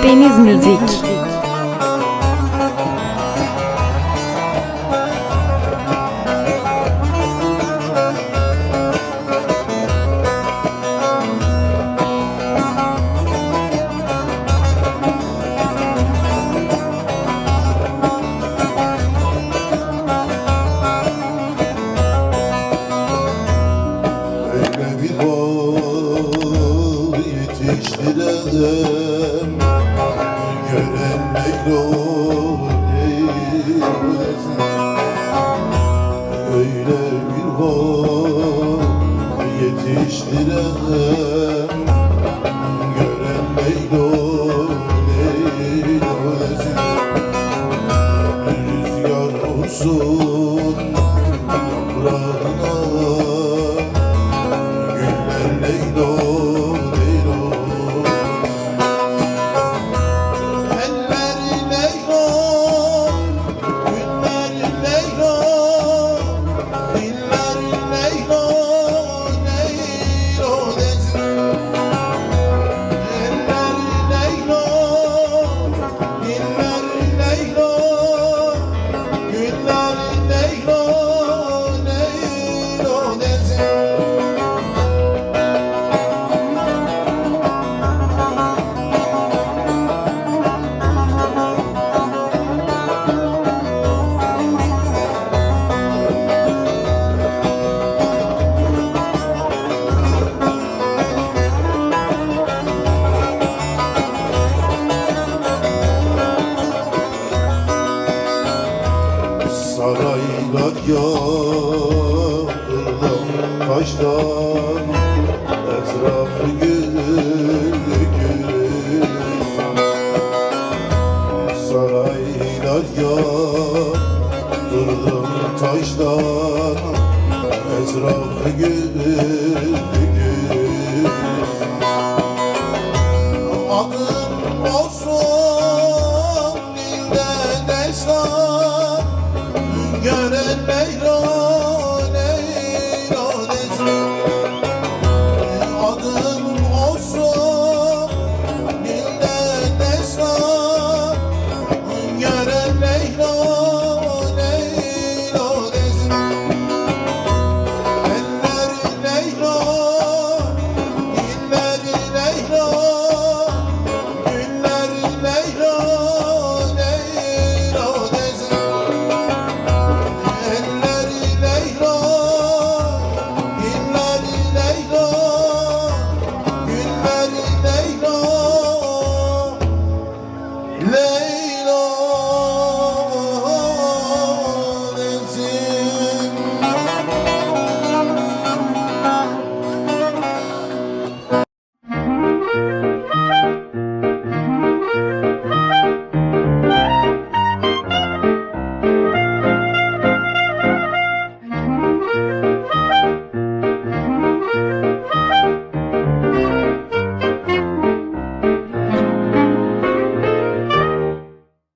Deniz Müzik. Öyle bir bal yetiştirem, gören Mevlam eylesin. Öyle bir bal yetiştirem, gören Mevlam eylesin. Rüzgar olsun toprağına, Leylo, Leylo. Eller Leylo, günler Leylo, diller Leylo, Leylo desin. Eller Leylo, diller Leylo, günler Leylo, Leylo desin. Saraylar yapıldım taştan, etrafı gül. Saraylar yapıldım taştan, etrafı gül. Adım olsun